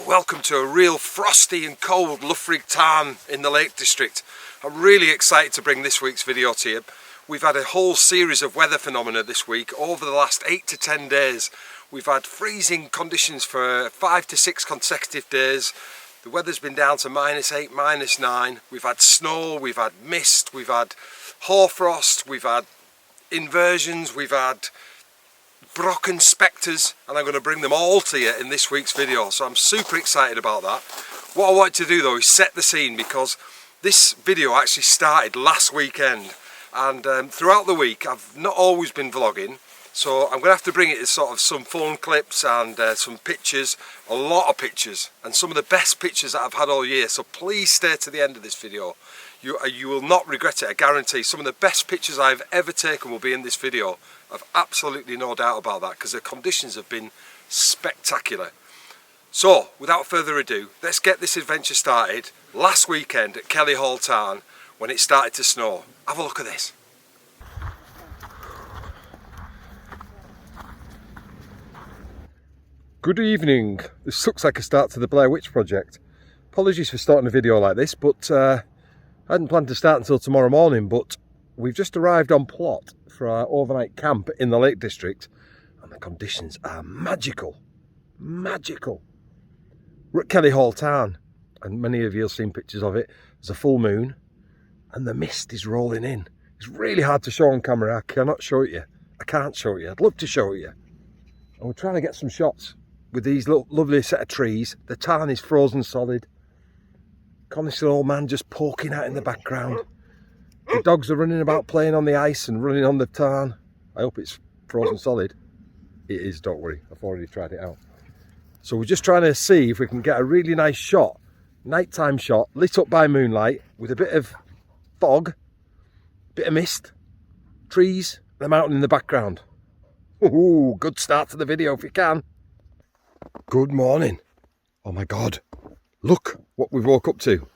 welcome to a real frosty and cold Loughrig tarn in the Lake District. I'm really excited to bring this week's video to you. We've had a whole series of weather phenomena this week. Over the last 8 to 10 days we've had freezing conditions for 5 to 6 consecutive days. The weather's been down to -8, -9. We've had snow, we've had mist, we've had hoarfrost, we've had inversions, we've had broken spectres, and I'm going to bring them all to you in this week's video, so I'm super excited about that. What I want to do though is set the scene, because this video actually started last weekend, and throughout the week I've not always been vlogging, so I'm going to have to bring it as sort of some phone clips and some pictures, a lot of pictures, and some of the best pictures that I've had all year, so please stay to the end of this video. You will not regret it, I guarantee. Some of the best pictures I've ever taken will be in this video. I've absolutely no doubt about that, because the conditions have been spectacular. So, without further ado, let's get this adventure started last weekend at Kelly Hall Tarn when it started to snow. Have a look at this. Good evening. This looks like a start to the Blair Witch Project. Apologies for starting a video like this, but I hadn't planned to start until tomorrow morning, but we've just arrived on plot for our overnight camp in the Lake District, and the conditions are magical. Magical. We're at Kelly Hall Tarn, and many of you have seen pictures of it. There's a full moon, and the mist is rolling in. It's really hard to show on camera. I cannot show it you. I can't show it you. I'd love to show it you. And we're trying to get some shots with these lovely set of trees. The tarn is frozen solid. Coniston old man just poking out in the background. The dogs are running about playing on the ice and running on the tarn. I hope it's frozen solid. It is, don't worry. I've already tried it out. So we're just trying to see if we can get a really nice shot, nighttime shot, lit up by moonlight with a bit of fog, bit of mist, trees, and a mountain in the background. Ooh, good start to the video if you can. Good morning. Oh my God. Look what we've woke up to.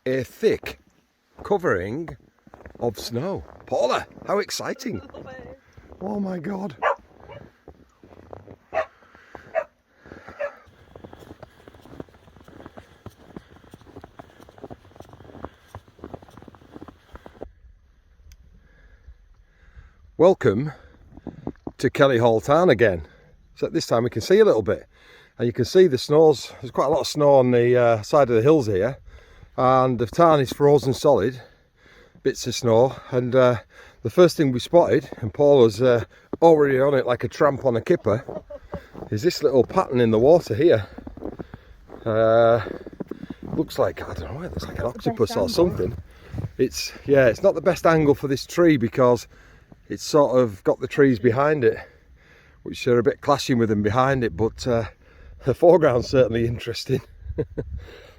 A thick covering of snow. Paula, how exciting. Oh my God. Welcome to Kelly Hall Tarn again. So this time we can see a little bit. And you can see the snows, there's quite a lot of snow on the side of the hills here. And the tarn is frozen solid, bits of snow. And the first thing we spotted, and Paul was already on it like a tramp on a kipper, is this little pattern in the water here. Looks like, I don't know, it looks like an octopus or something. It's not the best angle for this tree, because it's sort of got the trees behind it, which are a bit clashing with them behind it, but the foreground's certainly interesting.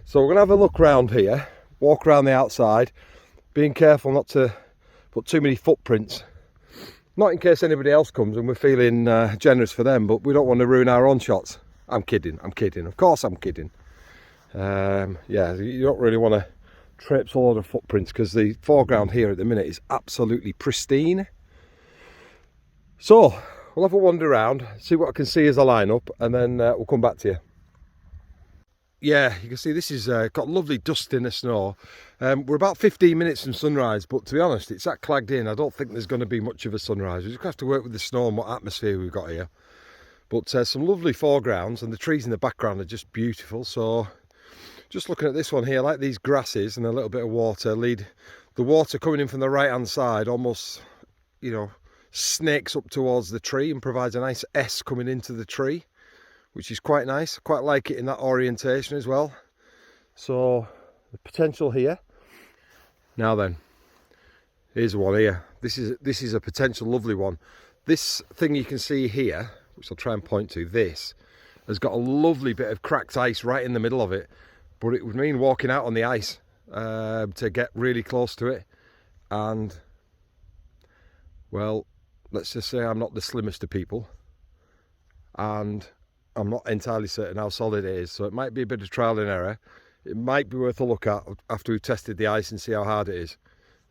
So we're going to have a look around here, walk around the outside, being careful not to put too many footprints. Not in case anybody else comes and we're feeling generous for them, but we don't want to ruin our own shots. I'm kidding, of course I'm kidding. Yeah, you don't really want to traipse a lot of footprints, because the foreground here at the minute is absolutely pristine. So we'll have a wander around, see what I can see as a lineup, and then we'll come back to you. Yeah, you can see this is got lovely dust in the snow. We're about 15 minutes from sunrise, but to be honest, it's that clagged in. I don't think there's going to be much of a sunrise. We just have to work with the snow and what atmosphere we've got here. But some lovely foregrounds, and the trees in the background are just beautiful. So just looking at this one here, like these grasses and a little bit of water, the water coming in from the right hand side almost, you know, snakes up towards the tree and provides a nice S coming into the tree, which is quite nice. Quite like it in that orientation as well. So the potential here. Now then, here's one here. This is a potential lovely one. This thing you can see here, which I'll try and point to, this has got a lovely bit of cracked ice right in the middle of it, but it would mean walking out on the ice to get really close to it. And well, let's just say I'm not the slimmest of people, and I'm not entirely certain how solid it is, so it might be a bit of trial and error. It might be worth a look at after we've tested the ice and see how hard it is.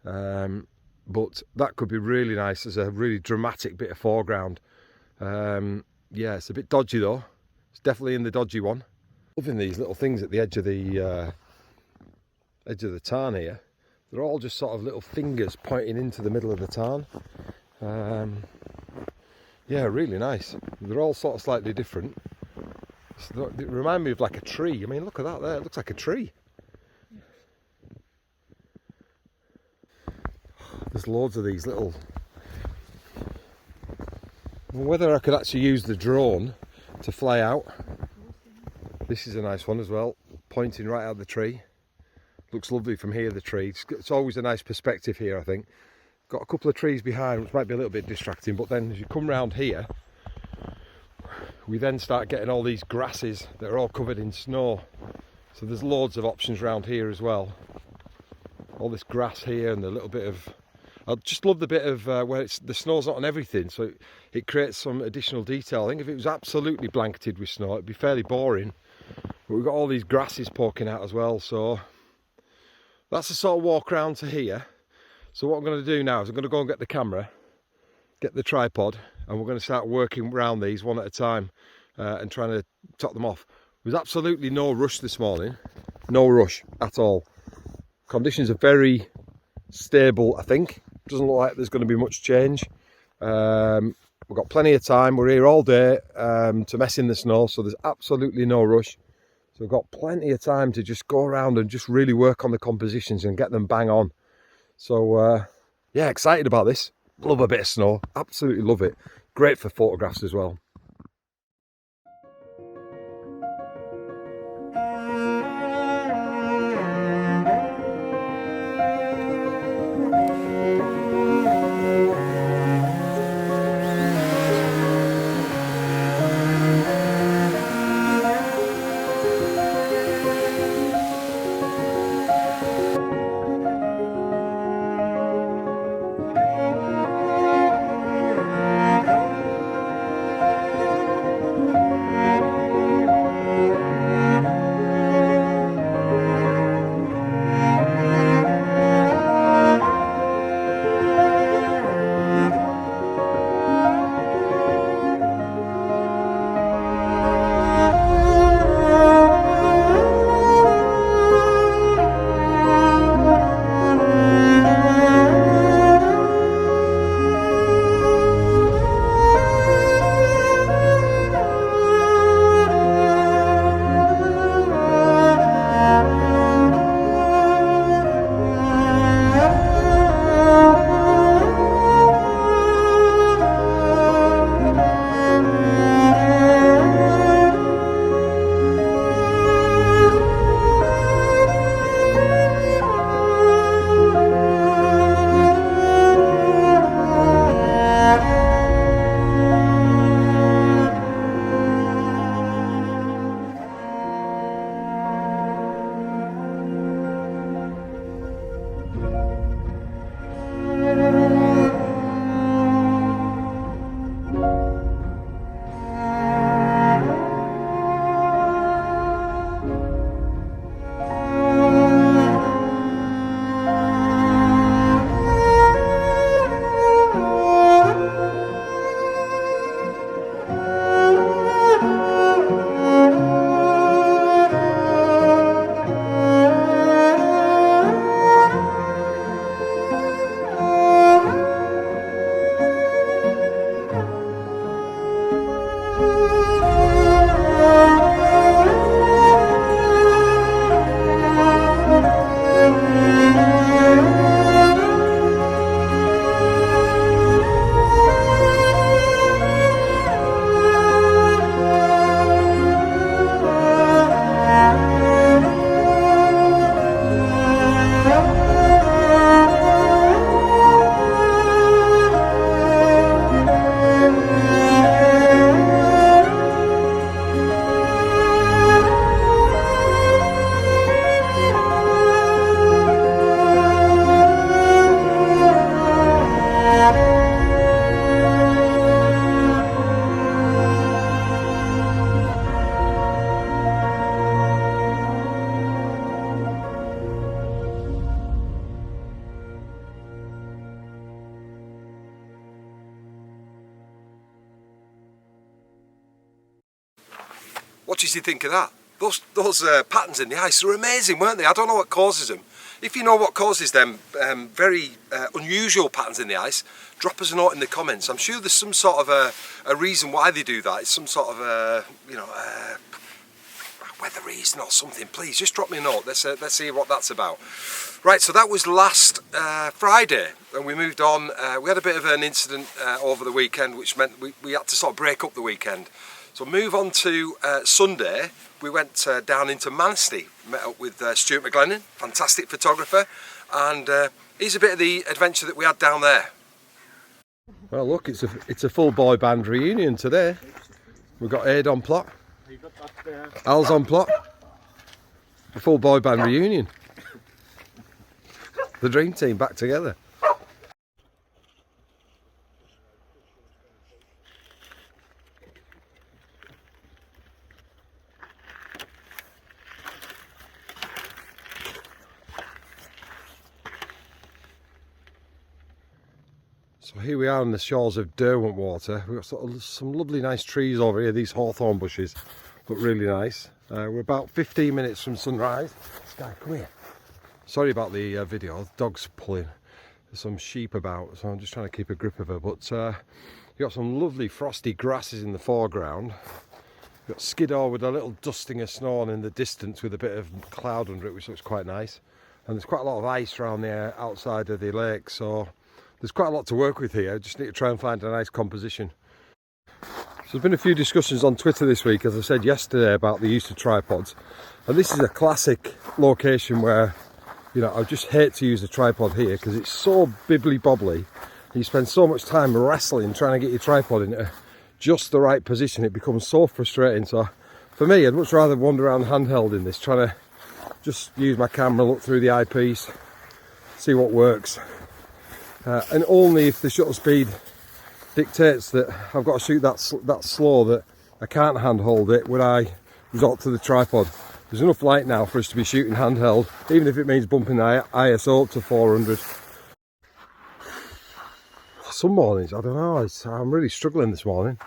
But that could be really nice as a really dramatic bit of foreground. Yeah, it's a bit dodgy though, It's definitely in the dodgy one. Loving these little things at the edge of the tarn here. They're all just sort of little fingers pointing into the middle of the tarn. Yeah, really nice. They're all sort of slightly different. So they remind me of like a tree. I mean, look at that there. It looks like a tree. There's loads of these little... Whether I could actually use the drone to fly out. This is a nice one as well, pointing right out the tree. Looks lovely from here, the tree. It's always a nice perspective here, I think. Got a couple of trees behind, which might be a little bit distracting, but then as you come round here, we then start getting all these grasses that are all covered in snow. So there's loads of options around here as well. All this grass here and the little bit of... I just love the bit of where the snow's not on everything, so it creates some additional detail. I think if it was absolutely blanketed with snow, it'd be fairly boring. But we've got all these grasses poking out as well, so that's the sort of walk around to here. So what I'm going to do now is I'm going to go and get the camera, get the tripod, and we're going to start working around these one at a time and trying to top them off. There was absolutely no rush this morning, no rush at all. Conditions are very stable, I think. Doesn't look like there's going to be much change. We've got plenty of time. We're here all day to mess in the snow, so there's absolutely no rush. So we've got plenty of time to just go around and just really work on the compositions and get them bang on. So yeah, excited about this. Love a bit of snow, absolutely love it. Great for photographs as well. What did you think of that? Those patterns in the ice are amazing, weren't they? I don't know what causes them. If you know what causes them very unusual patterns in the ice, drop us a note in the comments. I'm sure there's some sort of a reason why they do that. It's some sort of weather reason or something. Please just drop me a note. Let's see what that's about. Right, so that was last Friday, and we moved on. We had a bit of an incident over the weekend, which meant we had to sort of break up the weekend. So move on to Sunday. We went down into Manistee, met up with Stuart McGlennon, fantastic photographer, and here's a bit of the adventure that we had down there. Well, look, it's a full boy band reunion today. We've got Aid on plot, Al's on plot, a full boy band reunion. The dream team back together. So here we are on the shores of Derwentwater. We've got sort of some lovely nice trees over here. These hawthorn bushes look really nice. We're about 15 minutes from sunrise. Sky, come here. Sorry about the video, the dog's pulling. There's some sheep about, so I'm just trying to keep a grip of her. But you've got some lovely frosty grasses in the foreground. You've got Skiddaw with a little dusting of snow on in the distance with a bit of cloud under it, which looks quite nice. And there's quite a lot of ice around the outside of the lake, so there's quite a lot to work with here. I just need to try and find a nice composition. So there's been a few discussions on Twitter this week, as I said yesterday, about the use of tripods. And this is a classic location where, you know, I just hate to use a tripod here because it's so bibbly bobbly. You spend so much time wrestling trying to get your tripod into just the right position. It becomes so frustrating. So for me, I'd much rather wander around handheld in this, trying to just use my camera, look through the eyepiece, see what works. And only if the shutter speed dictates that I've got to shoot that slow that I can't handhold it would I resort to the tripod. There's enough light now for us to be shooting handheld, even if it means bumping the ISO up to 400. Some mornings, I don't know, I'm really struggling this morning.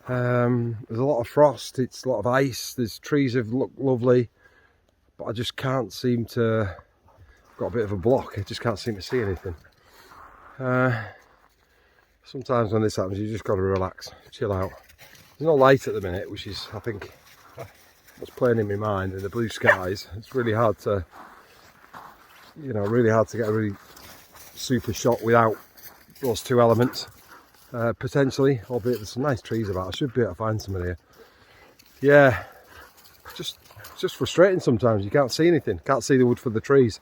There's a lot of frost, it's a lot of ice, there's trees that look lovely, but I just can't seem to, I've got a bit of a block, I just can't seem to see anything. Sometimes when this happens, you just got to relax, chill out. There's no light at the minute, which is, I think, what's playing in my mind. In the blue skies, it's really hard to, you know, really hard to get a really super shot without those two elements. Potentially, albeit there's some nice trees about. I should be able to find some in here. Yeah, it's just frustrating sometimes. You can't see anything. Can't see the wood for the trees.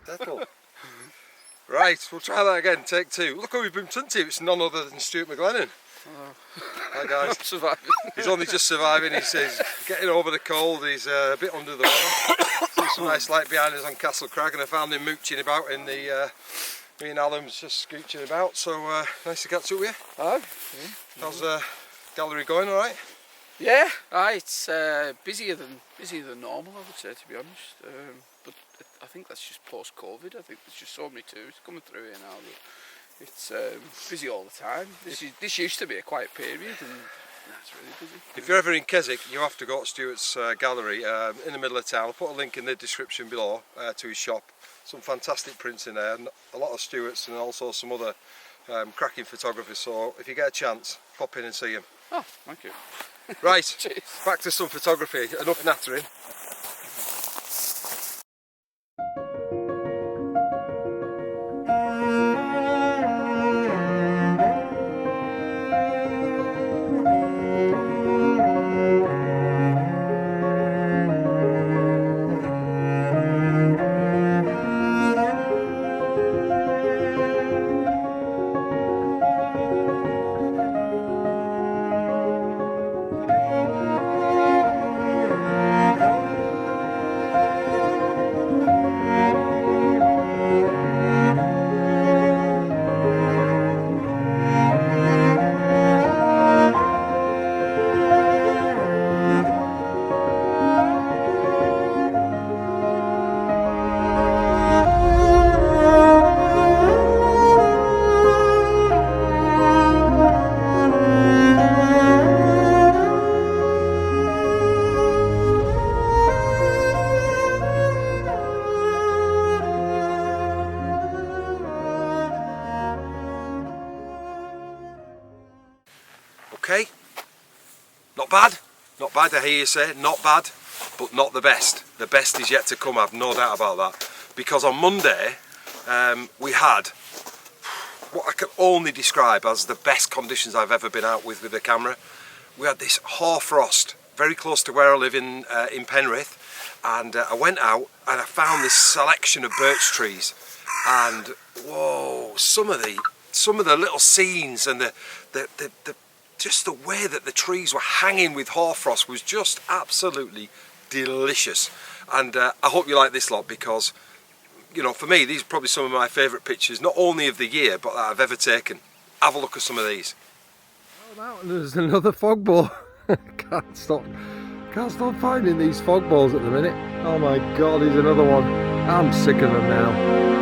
Right, we'll try that again, take two. Look who we've been to, it's none other than Stuart McGlennon. Oh. Hi guys. I'm surviving. He's only just surviving, he's getting over the cold, he's a bit under the weather. There's some nice light behind us on Castle Crag, and I found him mooching about in the, me and Alan's just scooching about, so nice to catch up with you. Oh, yeah. How's the gallery going, alright? Yeah, it's busier than normal, I would say, to be honest. But I think that's just post-COVID. I think there's just so many tourists coming through here now that it's busy all the time. This used to be a quiet period, and now it's really busy. If you're ever in Keswick, you have to go to Stuart's gallery in the middle of town. I'll put a link in the description below to his shop. Some fantastic prints in there, and a lot of Stuart's, and also some other cracking photographers. So if you get a chance, pop in and see him. Oh, thank you. Right, Cheers. Back to some photography. Enough nattering. Okay, not bad, I hear you say, not bad, but not the best. The best is yet to come, I've no doubt about that, because on Monday we had what I can only describe as the best conditions I've ever been out with a camera. We had this hoarfrost very close to where I live in Penrith, and I went out and I found this selection of birch trees, and whoa, some of the little scenes and the just the way that the trees were hanging with hoarfrost was just absolutely delicious. And I hope you like this lot, because, you know, for me, these are probably some of my favourite pictures, not only of the year, but that I've ever taken. Have a look at some of these. Oh, there's another fogbow. Can't stop finding these fogbows at the minute. Oh my God, here's another one. I'm sick of them now.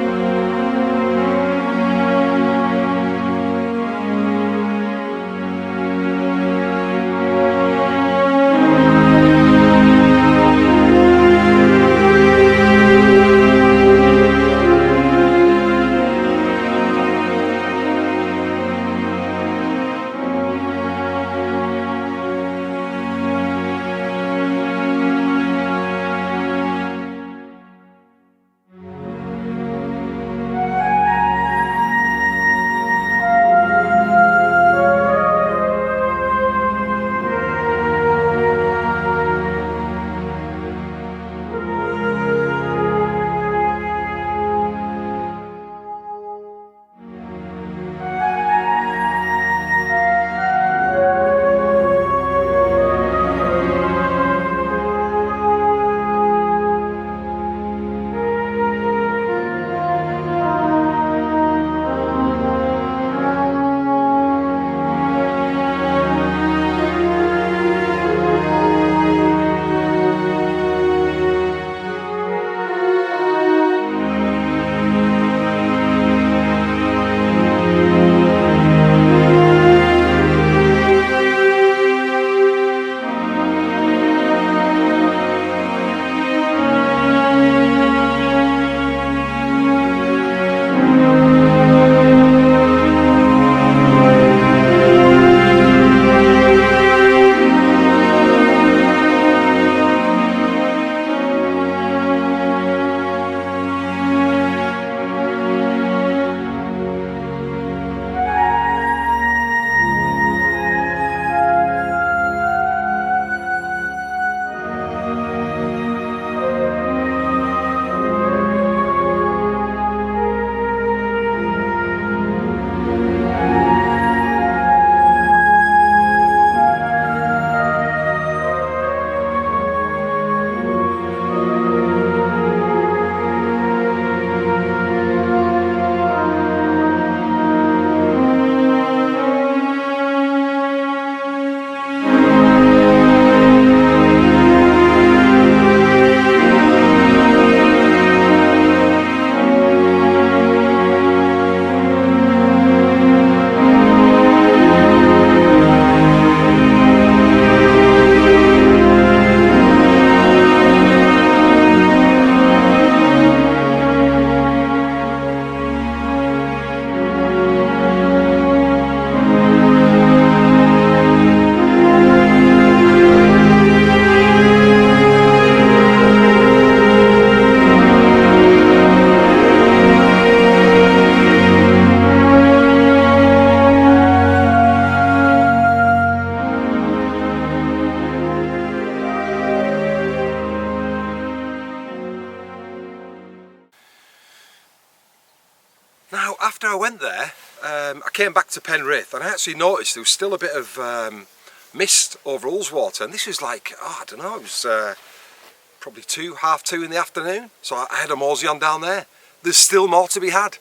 Now, after I went there, I came back to Penrith and I actually noticed there was still a bit of mist over Ullswater, and this was like, oh, I don't know, it was probably half two in the afternoon. So I had a mosey on down there. There's still more to be had.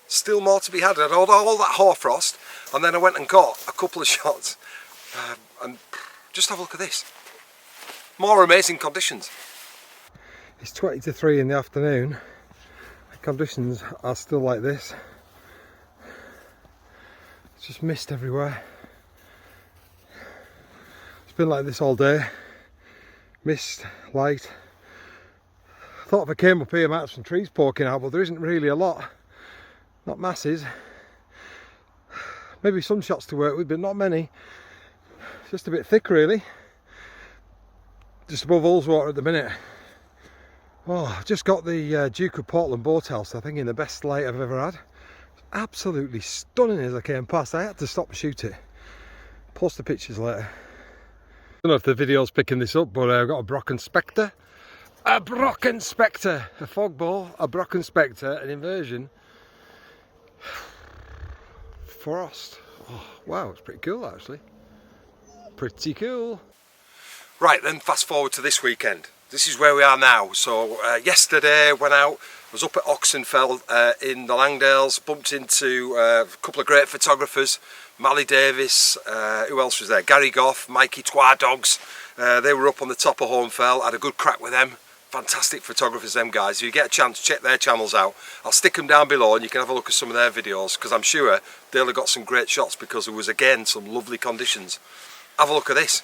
Still more to be had. I had all that hoarfrost, and then I went and got a couple of shots. And just have a look at this. More amazing conditions. It's 20 to 3 in the afternoon. The conditions are still like this. It's just mist everywhere. It's been like this all day. Mist, light. I thought if I came up here I might have some trees poking out, but there isn't really a lot. Not masses. Maybe some shots to work with, but not many. just a bit thick really. Just above Ullswater at the minute. Oh, I've just got the Duke of Portland Boathouse, I think in the best light I've ever had. Absolutely stunning as I came past. I had to stop and shoot it. Post the pictures later. I don't know if the video's picking this up, but I've got a Brocken Spectre. A Brocken Spectre! A fogbow, a Brocken Spectre, an inversion. Frost. Oh, wow, it's pretty cool actually. Pretty cool. Right then, fast forward to this weekend. This is where we are now. So yesterday went out, was up at Oxenfell in the Langdales, bumped into a couple of great photographers, Mally Davis, who else was there? Gary Goff, Mikey Twadogs. They were up on the top of Hornfell, had a good crack with them. Fantastic photographers, them guys. If you get a chance, check their channels out. I'll stick them down below and you can have a look at some of their videos, because I'm sure they'll have got some great shots because there was again some lovely conditions. Have a look at this.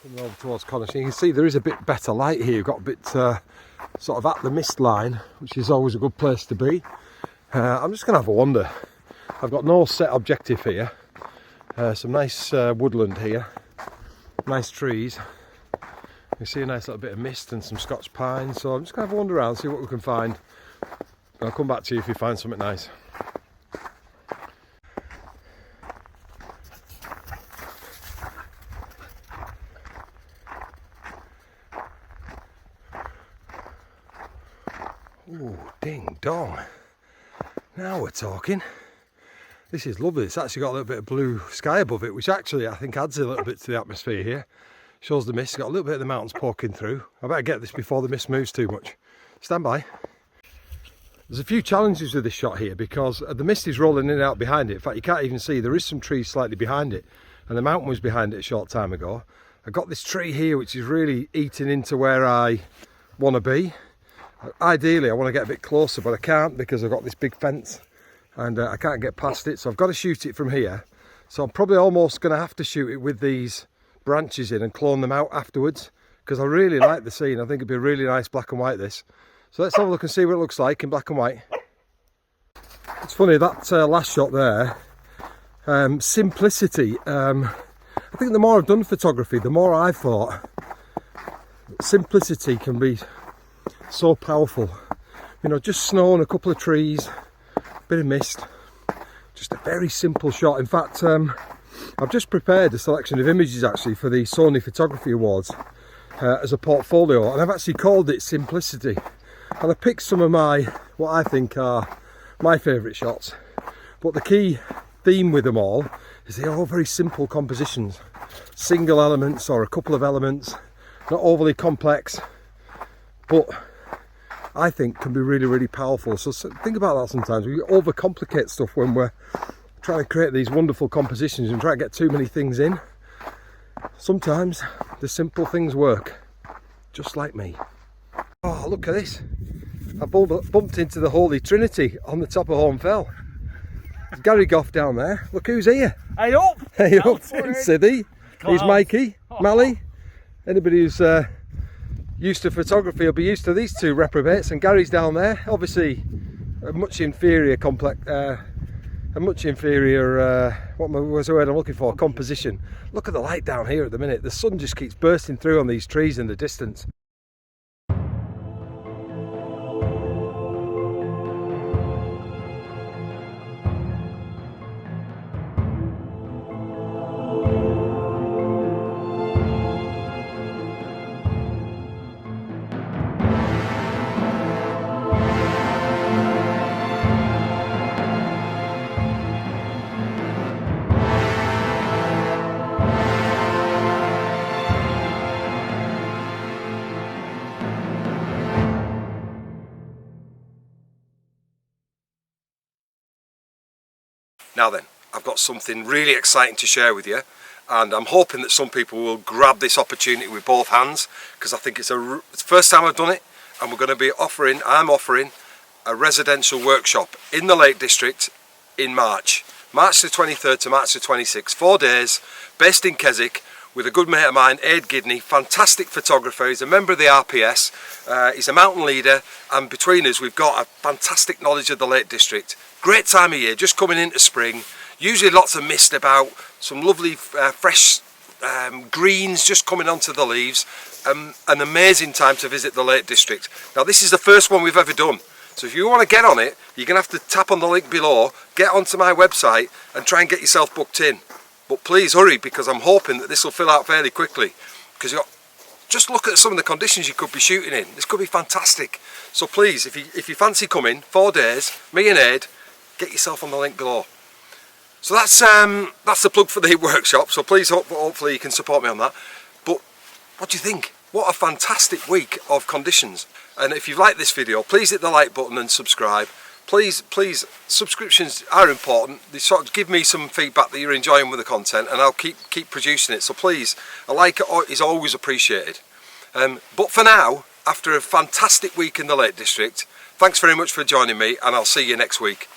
Coming over towards Coniston, you can see there is a bit better light here. You've got a bit sort of at the mist line, which is always a good place to be. I'm just going to have a wander. I've got no set objective here. Some nice woodland here, nice trees. You see a nice little bit of mist and some Scotch pine, so I'm just going to have a wander around, see what we can find. I'll come back to you if we find something nice. Ooh, ding dong. Now we're talking. This is lovely. It's actually got a little bit of blue sky above it, which actually I think adds a little bit to the atmosphere here. Shows the mist. Got a little bit of the mountains poking through. I better get this before the mist moves too much. Stand by. There's a few challenges with this shot here because the mist is rolling in and out behind it. In fact, you can't even see. There is some trees slightly behind it, and the mountain was behind it a short time ago. I've got this tree here which is really eating into where I want to be. Ideally I want to get a bit closer, but I can't because I've got this big fence and I can't get past it, so I've got to shoot it from here. So I'm probably almost going to have to shoot it with these branches in and clone them out afterwards, because I really like the scene. I think it'd be a really nice black and white this. So let's have a look and see what it looks like in black and white. It's funny, that last shot there, simplicity. I think the more I've done photography, the more I thought simplicity can be so powerful. You know, just snow and a couple of trees, a bit of mist, just a very simple shot. In fact, I've just prepared a selection of images actually for the Sony Photography Awards as a portfolio, and I've actually called it Simplicity, and I picked some of what I think are my favourite shots, but the key theme with them all is they're all very simple compositions, single elements or a couple of elements, not overly complex, but I think can be really, really powerful. So think about that sometimes. We overcomplicate stuff when we're trying to create these wonderful compositions and try to get too many things in. Sometimes the simple things work, just like me. Oh, look at this. I bumped into the Holy Trinity on the top of Hornfell. There's Gary Goff down there. Look who's here. Hey up! Hey up, Siddy. He's Mikey, Mally. Anybody who's used to photography will be used to these two reprobates, and Gary's down there. Obviously a much inferior what was the word I'm looking for? Composition. Look at the light down here at the minute. The sun just keeps bursting through on these trees in the distance. Now then, I've got something really exciting to share with you, and I'm hoping that some people will grab this opportunity with both hands, because I think it's the first time I've done it, and I'm offering a residential workshop in the Lake District in March the 23rd to March the 26th, 4 days, based in Keswick, with a good mate of mine, Aid Gidney, fantastic photographer. He's a member of the RPS, he's a mountain leader, and between us we've got a fantastic knowledge of the Lake District. Great time of year, just coming into spring. Usually lots of mist about, some lovely fresh greens just coming onto the leaves. An amazing time to visit the Lake District. Now this is the first one we've ever done, so if you want to get on it, you're going to have to tap on the link below, get onto my website and try and get yourself booked in. But please hurry, because I'm hoping that this will fill out fairly quickly, because just look at some of the conditions you could be shooting in. This could be fantastic. So please, if you fancy coming, 4 days, me and Ed, get yourself on the link below. So that's the plug for the workshop, so please hopefully you can support me on that. But what do you think? What a fantastic week of conditions. And if you've liked this video, please hit the like button and subscribe. Please, subscriptions are important. They sort of give me some feedback that you're enjoying with the content, and I'll keep producing it. So please, a like is always appreciated. But for now, after a fantastic week in the Lake District, thanks very much for joining me, and I'll see you next week.